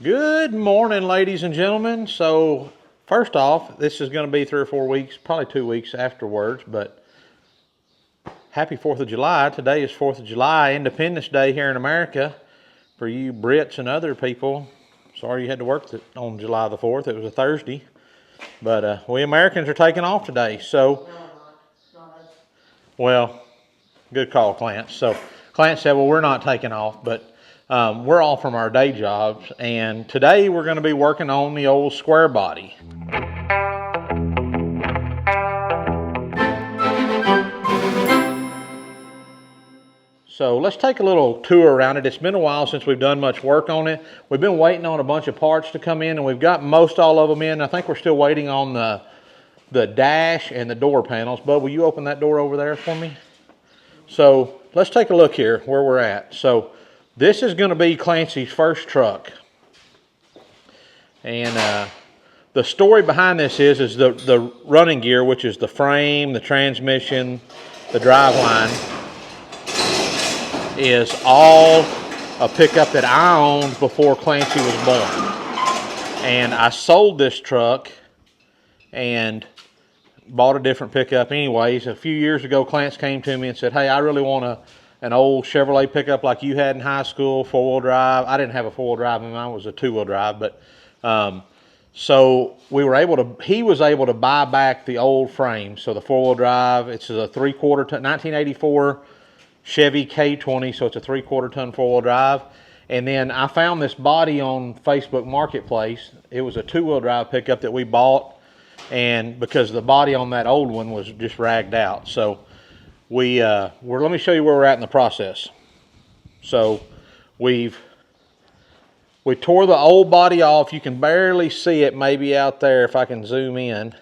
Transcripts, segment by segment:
Good morning, ladies and gentlemen. So, first off, this is going to be 3 or 4 weeks, probably 2 weeks afterwards, but happy 4th of July. Today is 4th of July, Independence Day here in America. For you Brits and other people, sorry you had to work on July the 4th. It was a Thursday. But we Americans are taking off today. So, well, good call, Clarence. So, Clarence said, well, we're not taking off, but we're all from our day jobs, and today we're going to be working on the old square body. So let's take a little tour around it. It's been a while since we've done much work on it. We've been waiting on a bunch of parts to come in, and we've got most all of them in. I think we're still waiting on the dash and the door panels. Bud, will you open that door over there for me? So let's take a look here where we're at. So this is going to be Clancy's first truck. And the story behind this is the running gear, which is the frame, the transmission, the driveline, is all a pickup that I owned before Clancy was born. And I sold this truck and bought a different pickup anyways. A few years ago, Clancy came to me and said, hey, I really want an old Chevrolet pickup like you had in high school, four-wheel drive. I didn't have a four-wheel drive, mine was a two-wheel drive, but so he was able to buy back the old frame. So the four-wheel drive, it's a 3/4 ton, 1984 Chevy K20, so it's a 3/4 ton four-wheel drive. And then I found this body on Facebook Marketplace. It was a two-wheel drive pickup that we bought, and because the body on that old one was just ragged out. So let me show you where we're at in the process. So we tore the old body off. You can barely see it maybe out there if I can zoom in.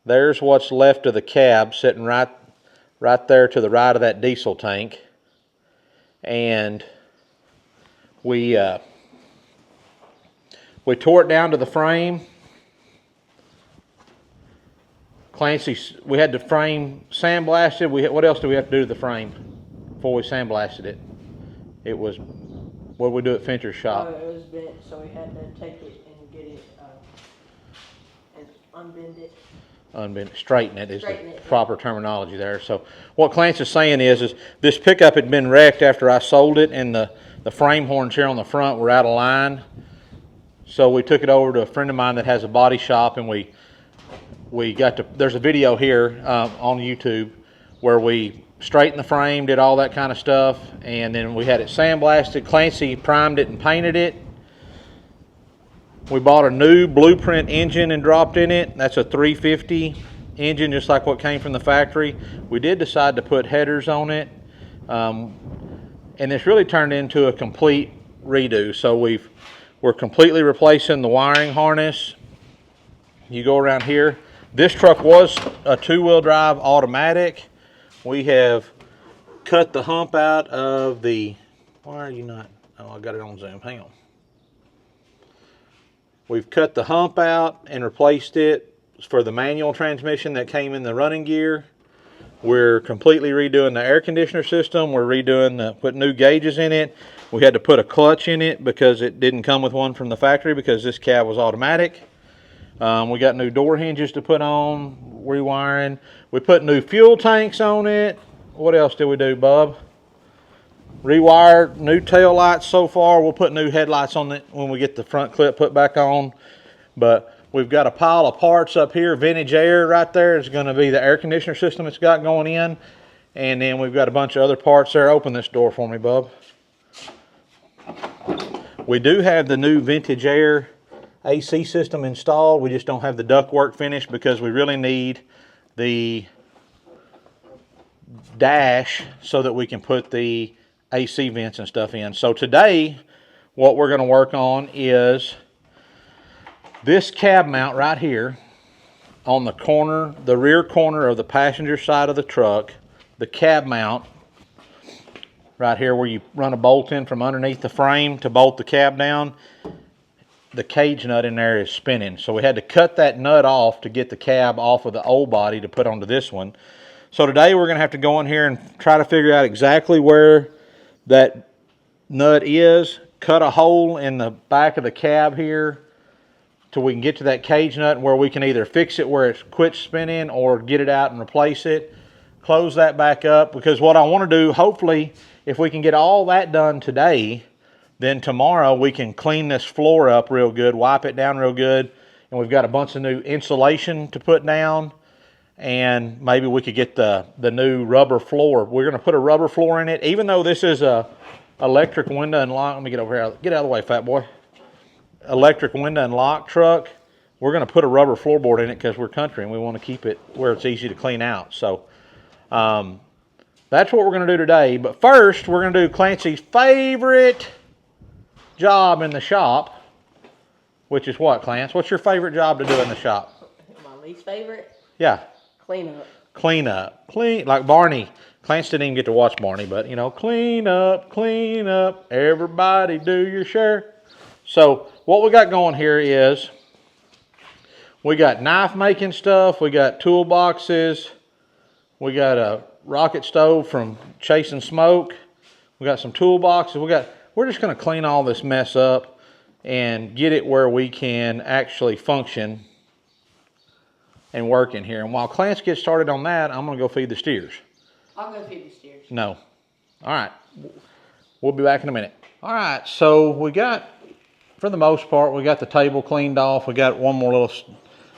There's what's left of the cab sitting right there to the right of that diesel tank. And we tore it down to the frame. We had the frame sandblasted. What else do we have to do to the frame before we sandblasted it? It was, what did we do at Fincher's shop? It was bent, so we had to take it and get it and unbend it. Straighten it is the proper terminology there. So what Clancy's saying is this pickup had been wrecked after I sold it, and the frame horns here on the front were out of line. So we took it over to a friend of mine that has a body shop, and there's a video here on YouTube where we straightened the frame, did all that kind of stuff, and then we had it sandblasted. Clancy primed it and painted it. We bought a new Blueprint engine and dropped in it. That's a 350 engine, just like what came from the factory. We did decide to put headers on it, and it's really turned into a complete redo. So we're completely replacing the wiring harness. You go around here. This truck was a two-wheel drive automatic. We have cut the hump out of the, why are you not, oh, I got it on zoom, hang on. We've cut the hump out and replaced it for the manual transmission that came in the running gear. We're completely redoing the air conditioner system. We're putting new gauges in it. We had to put a clutch in it because it didn't come with one from the factory because this cab was automatic. We got new door hinges to put on, rewiring. We put new fuel tanks on it. What else did we do, Bub? Rewired new tail lights so far. We'll put new headlights on it when we get the front clip put back on. But we've got a pile of parts up here. Vintage Air right there is going to be the air conditioner system it's got going in. And then we've got a bunch of other parts there. Open this door for me, Bub. We do have the new Vintage Air AC system installed. We just don't have the ductwork finished because we really need the dash so that we can put the AC vents and stuff in. So today what we're going to work on is this cab mount right here on the rear corner of the passenger side of the truck. The cab mount right here where you run a bolt in from underneath the frame to bolt the cab down. The cage nut in there is spinning, so we had to cut that nut off to get the cab off of the old body to put onto this one. So today we're going to have to go in here and try to figure out exactly where that nut is, cut a hole in the back of the cab here till we can get to that cage nut where we can either fix it where it quits spinning or get it out and replace it. Close that back up, because what I want to do, hopefully, if we can get all that done today, then tomorrow we can clean this floor up real good, wipe it down real good, and we've got a bunch of new insulation to put down, and maybe we could get the new rubber floor. We're going to put a rubber floor in it, even though this is a electric window and lock. Let me get over here. Get out of the way, fat boy. Electric window and lock truck. We're going to put a rubber floorboard in it because we're country and we want to keep it where it's easy to clean out. So that's what we're going to do today. But first, we're going to do Clancy's favorite job in the shop, which is what, Clance? What's your favorite job to do in the shop? My least favorite? Yeah. Clean up. Clean up. Clean, like Barney. Clance didn't even get to watch Barney, but you know, clean up, everybody do your share. So what we got going here is we got knife making stuff, we got toolboxes, we got a rocket stove from Chasing Smoke, we got some toolboxes, we're just going to clean all this mess up and get it where we can actually function and work in here. And while Clance gets started on that, I'm going to go feed the steers. I'll go feed the steers. No. All right. We'll be back in a minute. All right. So we got, for the most part, we got the table cleaned off. We got one more little,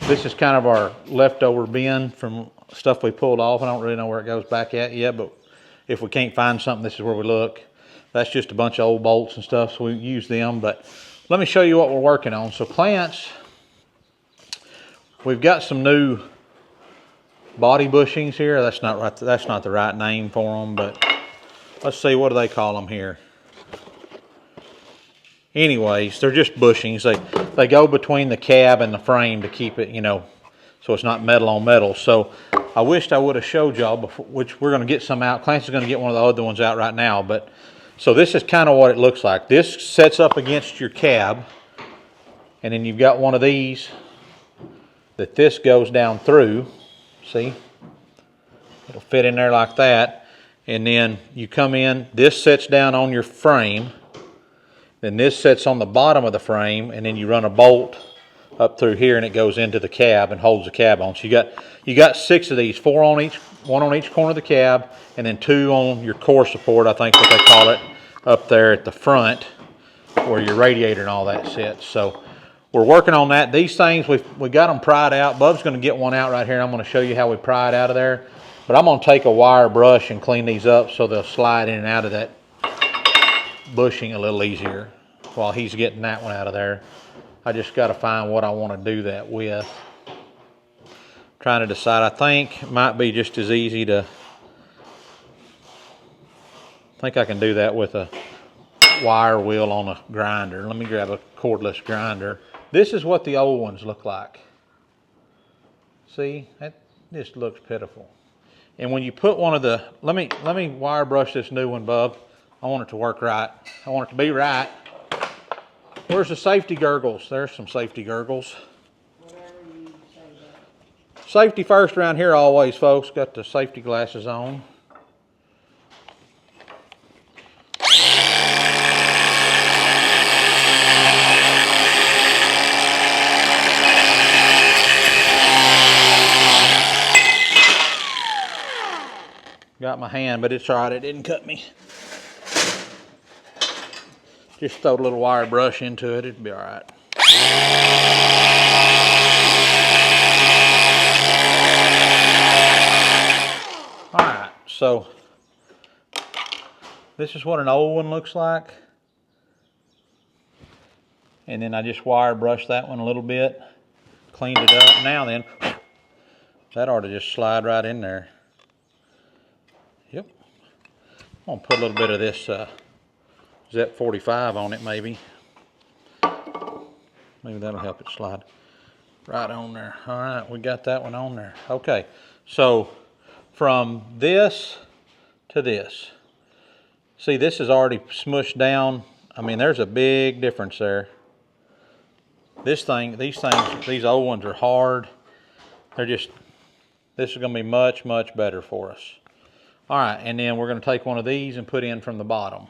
this is kind of our leftover bin from stuff we pulled off. I don't really know where it goes back at yet, but if we can't find something, this is where we look. That's just a bunch of old bolts and stuff, so we use them. But let me show you what we're working on. So Clance, we've got some new body bushings here. That's not right. That's not the right name for them, but let's see, what do they call them here? Anyways, they're just bushings. They go between the cab and the frame to keep it, you know, so it's not metal on metal. So I wished I would have showed y'all, which we're going to get some out. Clance is going to get one of the other ones out right now. But so this is kind of what it looks like. This sets up against your cab, and then you've got one of these that this goes down through. See, it'll fit in there like that, and then you come in, this sets down on your frame, then this sets on the bottom of the frame, and then you run a bolt up through here and it goes into the cab and holds the cab on. So you got 6 of these, 4 on each, 1 on each corner of the cab, and then 2 on your core support, I think what they call it, up there at the front where your radiator and all that sits. So we're working on that. These things, we got them pried out. Bub's going to get one out right here, and I'm going to show you how we pry it out of there. But I'm going to take a wire brush and clean these up so they'll slide in and out of that bushing a little easier while he's getting that one out of there. I just got to find what I want to do that with. Trying to decide. I think it might be just as easy to, I think I can do that with a wire wheel on a grinder. Let me grab a cordless grinder. This is what the old ones look like. See, that just looks pitiful. And when you put one of the, let me wire brush this new one, Bub. I want it to work right. I want it to be right. Where's the safety gurgles? There's some safety gurgles. Whatever you say that. Safety first around here always, folks. Got the safety glasses on. Got my hand, but it's all right. It didn't cut me. Just throw a little wire brush into it. It'd be all right. All right, so this is what an old one looks like. And then I just wire brush that one a little bit. Cleaned it up. Now then, that ought to just slide right in there. Yep. I'm gonna put a little bit of this ZEP 45 on it, maybe. Maybe that'll help it slide right on there. All right, we got that one on there. Okay, so from this to this, see, this is already smushed down. I mean, there's a big difference there. These old ones are hard. They're just, this is gonna be much, much better for us. All right, and then we're gonna take one of these and put in from the bottom.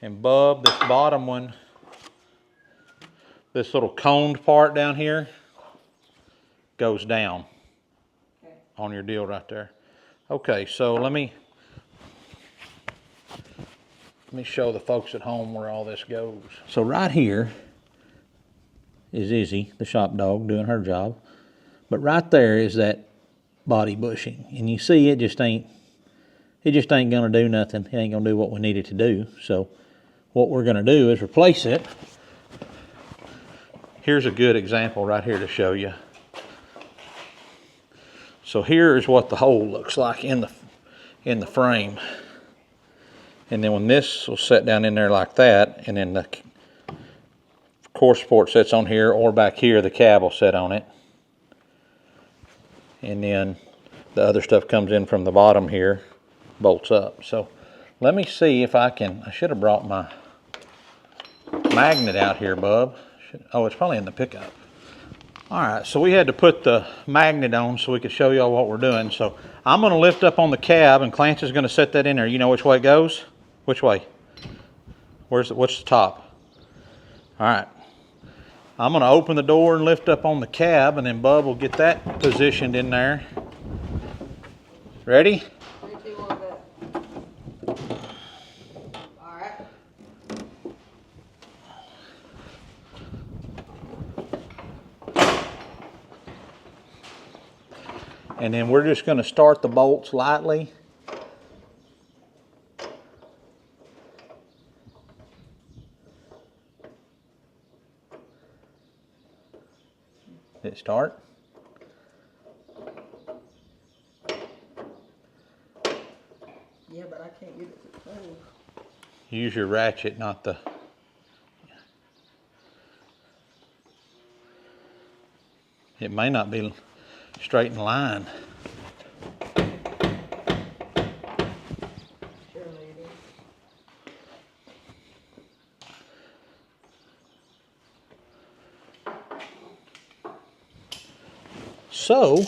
And Bub, this bottom one, this little coned part down here goes down on your deal right there. Okay, so let me show the folks at home where all this goes. So right here is Izzy, the shop dog, doing her job. But right there is that body bushing. And you see it just ain't gonna do nothing. It ain't gonna do what we need it to do. So what we're gonna do is replace it. Here's a good example right here to show you. So here is what the hole looks like in the frame. And then when this will set down in there like that, and then the core support sets on here, or back here, the cab will set on it. And then the other stuff comes in from the bottom here, bolts up. So let me see if I should have brought my magnet out here, Bub. Oh, it's probably in the pickup. All right, so we had to put the magnet on so we could show y'all what we're doing. So I'm gonna lift up on the cab and Clancy's gonna set that in there. You know which way it goes? Which way? What's the top? All right. I'm gonna open the door and lift up on the cab, and then Bub will get that positioned in there. Ready? 3, 2, 1, go. All right. And then we're just gonna start the bolts lightly. Did it start? Yeah, but I can't get it to close. Use your ratchet, not the... It may not be straight in line. Surely it is. So,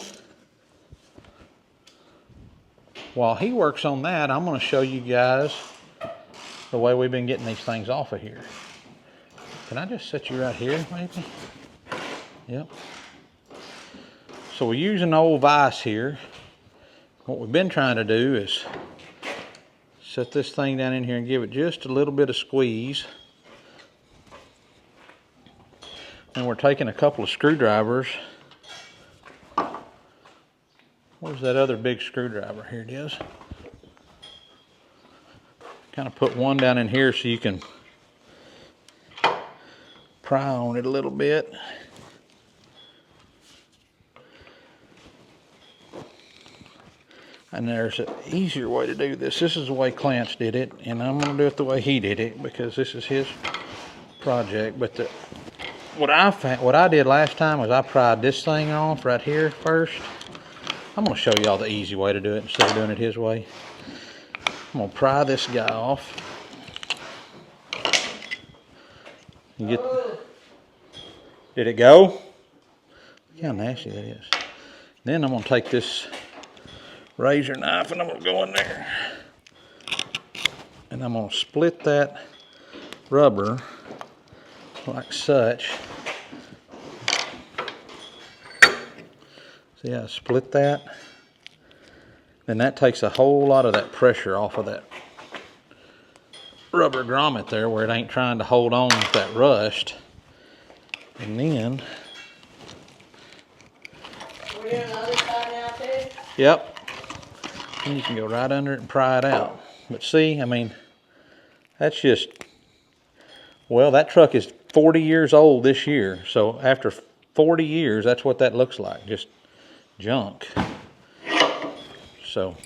while he works on that, I'm going to show you guys the way we've been getting these things off of here. Can I just set you right here, maybe? Yep. So we're using old vise here. What we've been trying to do is set this thing down in here and give it just a little bit of squeeze. And we're taking a couple of screwdrivers. Where's that other big screwdriver? Here it is. Kind of put one down in here so you can pry on it a little bit. And there's an easier way to do this. This is the way Clance did it, and I'm going to do it the way he did it because this is his project. But what I did last time was I pried this thing off right here first. I'm going to show y'all the easy way to do it instead of doing it his way. I'm going to pry this guy off. Did it go? Look how nasty that is. Then I'm going to take this razor knife and I'm going to go in there. And I'm going to split that rubber like such. See how I split that? Then that takes a whole lot of that pressure off of that rubber grommet there where it ain't trying to hold on with that rust. And then... We're doing the other side now too? Yep. And you can go right under it and pry it out. But see, I mean, that's just... Well, that truck is 40 years old this year. So after 40 years, that's what that looks like. Just junk. So,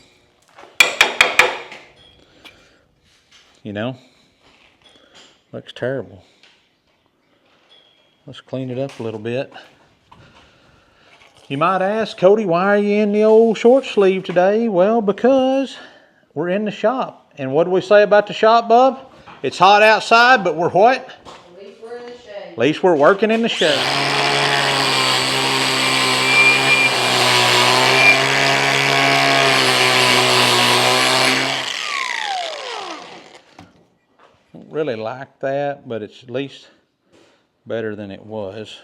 you know, looks terrible. Let's clean it up a little bit. You might ask, Cody, why are you in the old short sleeve today? Well, because we're in the shop. And what do we say about the shop, Bub? It's hot outside, but we're what? At least we're in the shade. At least we're working in the shade. really like that, but it's at least better than it was.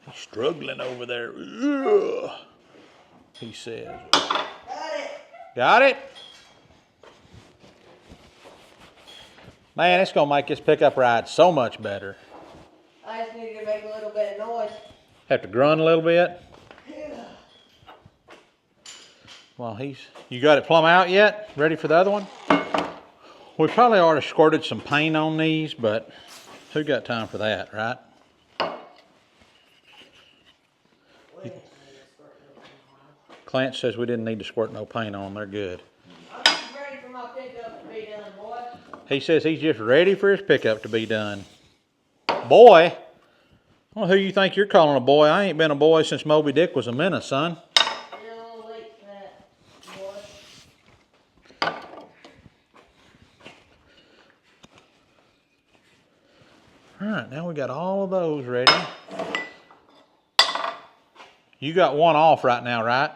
He's struggling over there. Ugh, he says. Got it. Got it? Man, it's going to make this pickup ride so much better. I just need to make a little bit of noise. Have to grunt a little bit. Yeah. Well, you got it plumb out yet? Ready for the other one? We probably ought to squirted some paint on these, but who got time for that, right? Clint says we didn't need to squirt no paint on them. They're good. I'm just ready for my pickup to be done, boy. He says he's just ready for his pickup to be done. Boy? Well, who you think you're calling a boy? I ain't been a boy since Moby Dick was a menace, son. You're a little late for that, boy. All right, now we got all of those ready. You got one off right now, right?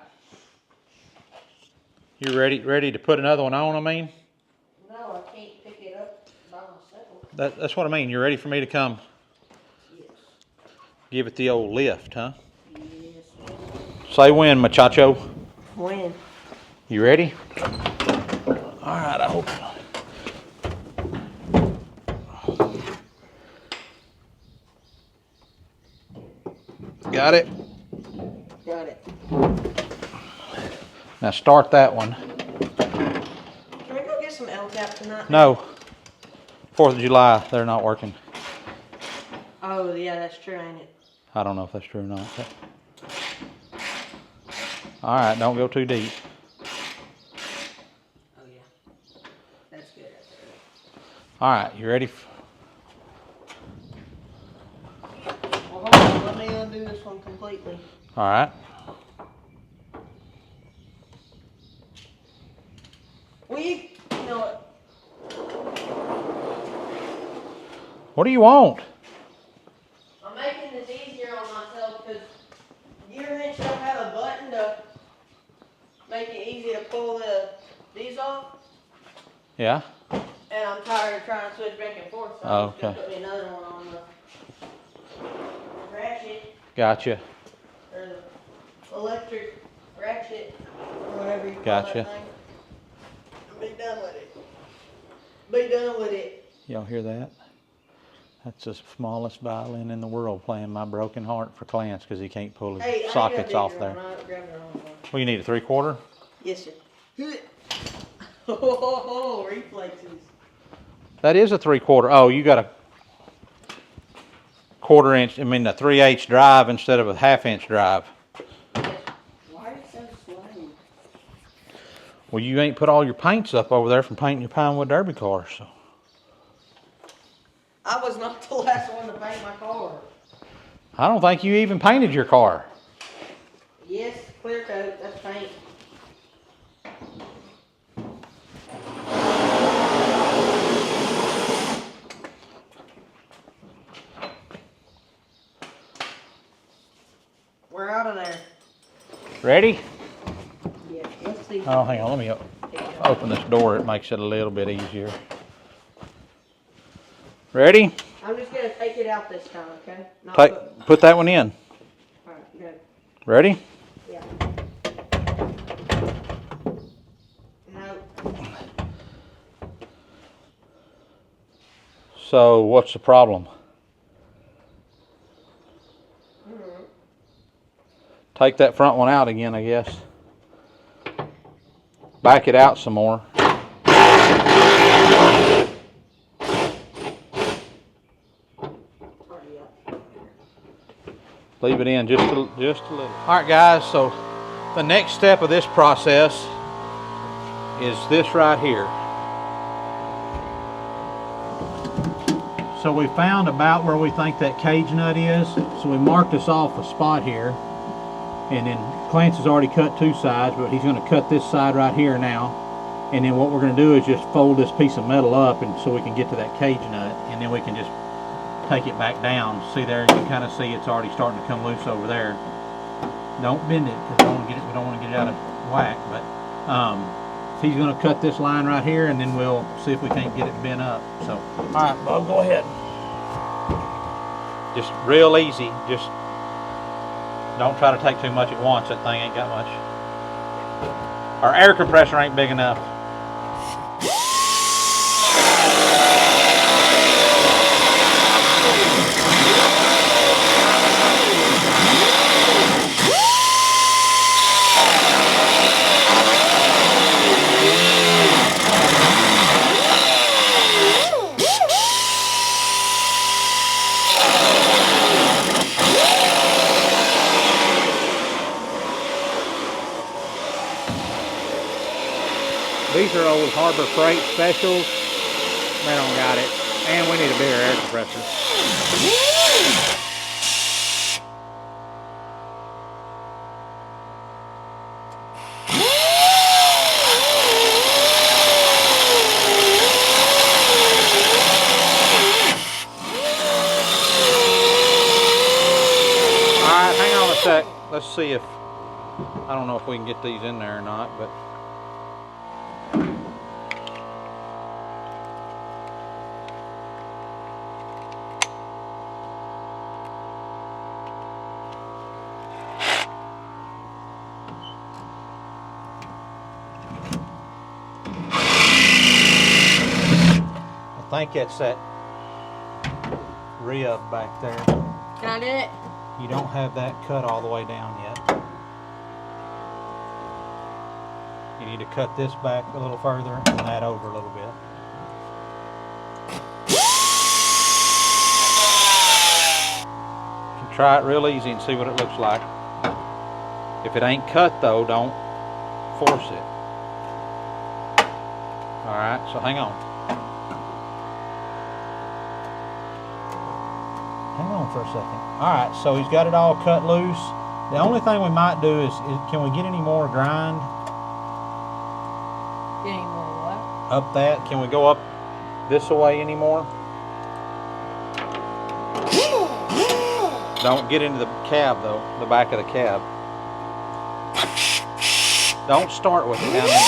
You ready to put another one on, I mean? No, I can't pick it up by myself. That's what I mean. You ready for me to come Yes. give it the old lift, huh? Yes. Say when, muchacho. When? You ready? All right, I hope. Got it? Got it. Now start that one. Can we go get some L-cap tonight? No. 4th of July, they're not working. Oh, yeah, that's true, ain't it? I don't know if that's true or not. All right, don't go too deep. Oh, yeah. That's good. All right, you ready? Well, hold on. Let me undo this one completely. All right. Well, you know what? What do you want? I'm making this easier on myself because gear wrench don't have a button to make it easy to pull these off. Yeah? And I'm tired of trying to switch back and forth, so Oh, I'm just going okay. to put me another one on the ratchet, Gotcha. or the electric ratchet, or whatever you call Gotcha. that thing. And be done with it. Be done with it. Y'all hear that? That's the smallest violin in the world playing My Broken Heart for Clarence because he can't pull his Hey, sockets off there. I grabbed the wrong one. Well, you need a 3/4? Yes, sir. Oh, reflexes. That is a 3/4. Oh, you got a 1/4 inch, I mean a 3/8 drive instead of a 1/2 inch drive. Why are you so slow? Well, you ain't put all your paints up over there from painting your Pinewood Derby car, so. I was not the last one to paint my car. I don't think you even painted your car. Yes, clear coat, that's paint. We're out of there. Ready? Yeah, let's see. Oh, hang on, let me open this door. It makes it a little bit easier. Ready? I'm just gonna take it out this time, okay? Not Put that one in. Alright, good. Ready? Yeah. No. So, what's the problem? Take that front one out again, I guess. Back it out some more. Leave it in just a little. All right, guys, so the next step of this process is this right here. So we found about where we think that cage nut is. So we marked this off a spot here. And then Clance has already cut two sides, but he's going to cut this side right here now. And then what we're going to do is just fold this piece of metal up and so we can get to that cage nut. And then we can just take it back down. See there, you can kind of see it's already starting to come loose over there. Don't bend it because we don't want to get it out of whack. But he's going to cut this line right here, and then we'll see if we can't get it bent up. So, all right, Bo, go ahead. Just real easy. Just don't try to take too much at once. That thing ain't got much. Our air compressor ain't big enough. These are old Harbor Freight specials. They don't got it. And we need a bigger air compressor. Alright, hang on a sec. Let's see if, I don't know if we can get these in there or not, but I think it's that rib back there. Can I do it? You don't have that cut all the way down yet. You need to cut this back a little further and that over a little bit. You can try it real easy and see what it looks like. If it ain't cut though, don't force it. Alright, so hang on. Hang on for a second. Alright, so he's got it all cut loose. The only thing we might do is can we get any more grind Get any more what? up that? Can we go up this way anymore? Don't get into the cab though, the back of the cab. Don't start with it down in there.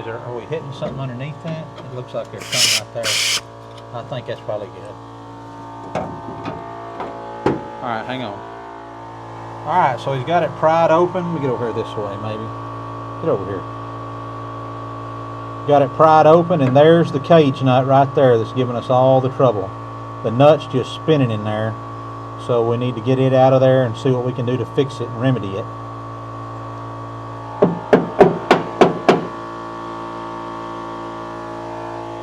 Are we hitting something underneath that? It looks like there's something right there. I think that's probably good. Alright, hang on. Alright, so he's got it pried open. Let me get over here this way, maybe. Get over here. Got it pried open, and there's the cage nut right there that's giving us all the trouble. The nut's just spinning in there, so we need to get it out of there and see what we can do to fix it and remedy it.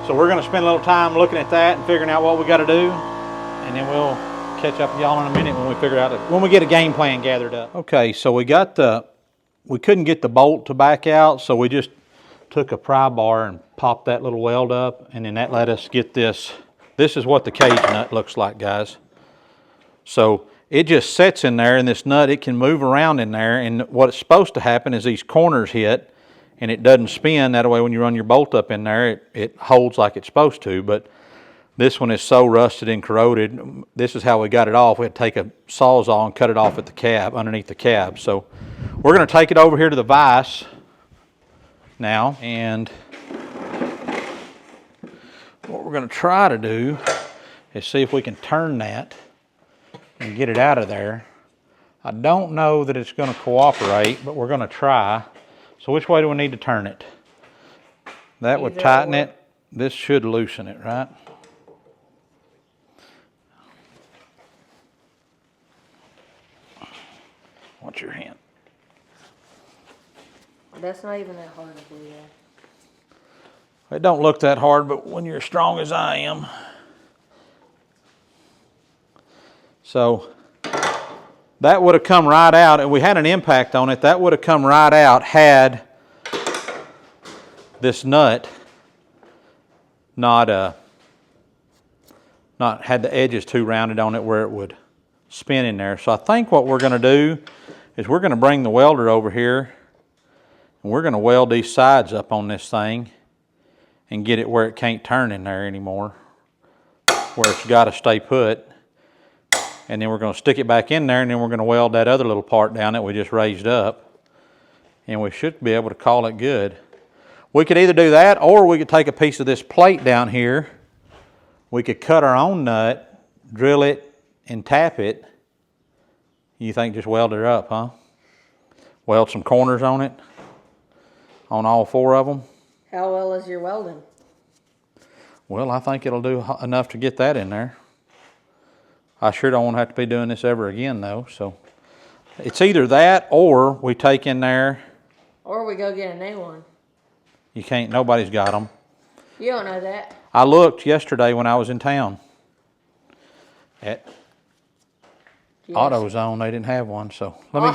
So we're going to spend a little time looking at that and figuring out what we got to do, and then we'll catch up with y'all in a minute when we figure out when we get a game plan gathered up. Okay, so we couldn't get the bolt to back out, so we just took a pry bar and popped that little weld up, and then that let us get this. This is what the cage nut looks like, guys. So it just sets in there, and this nut, it can move around in there, and what's supposed to happen is these corners hit, and it doesn't spin. That way when you run your bolt up in there, it holds like it's supposed to. But this one is so rusted and corroded. This is how we got it off. We had to take a Sawzall and cut it off at the cab, underneath the cab. So we're going to take it over here to the vise now, and what we're going to try to do is see if we can turn that and get it out of there. I don't know that it's going to cooperate, but we're going to try. So which way do we need to turn it? That would tighten it. This should loosen it, right? What's your hand? That's not even that hard to do that. It don't look that hard, but when you're as strong as I am. So that would have come right out, and we had an impact on it. That would have come right out had this nut not had the edges too rounded on it where it would spinning there. So I think what we're gonna do is we're gonna bring the welder over here and we're gonna weld these sides up on this thing and get it where it can't turn in there anymore, where it's gotta stay put. And then we're gonna stick it back in there, and then we're gonna weld that other little part down that we just raised up. And we should be able to call it good. We could either do that, or we could take a piece of this plate down here. We could cut our own nut, drill it, and tap it. You think just weld it up, huh? Weld some corners on it, on all 4 of them. How well is your welding? Well, I think it'll do enough to get that in there. I sure don't want to have to be doing this ever again, though. So it's either that, or we take in there. Or we go get a new one. You can't, nobody's got them. You don't know that. I looked yesterday when I was in town at Yes. AutoZone. They didn't have one, so I'm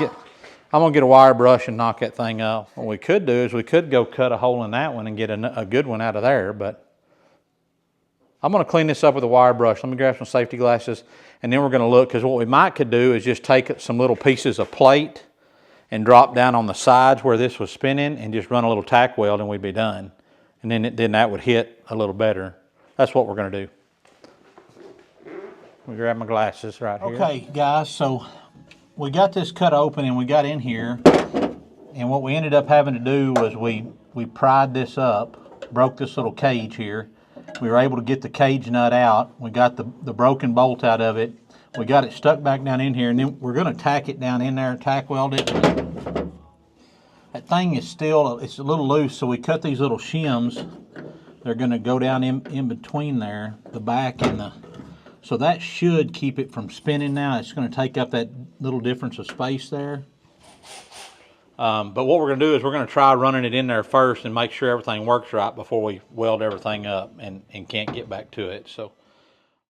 gonna get a wire brush and knock that thing off. What we could do is we could go cut a hole in that one and get a good one out of there, but I'm gonna clean this up with a wire brush. Let me grab some safety glasses, and then we're gonna look, because what we might could do is just take some little pieces of plate and drop down on the sides where this was spinning and just run a little tack weld and we'd be done. And then that would hit a little better. That's what we're gonna do. Let me grab my glasses right here. Okay, guys, so we got this cut open and we got in here, and what we ended up having to do was we pried this up, broke this little cage here. We were able to get the cage nut out. We got the broken bolt out of it. We got it stuck back down in here, and then we're gonna tack it down in there, tack weld it. That thing is still, it's a little loose, so we cut these little shims. They're gonna go down in between there, the back and the, so that should keep it from spinning now. It's gonna take up that little difference of space there. But what we're gonna do is we're gonna try running it in there first and make sure everything works right before we weld everything up and can't get back to it. So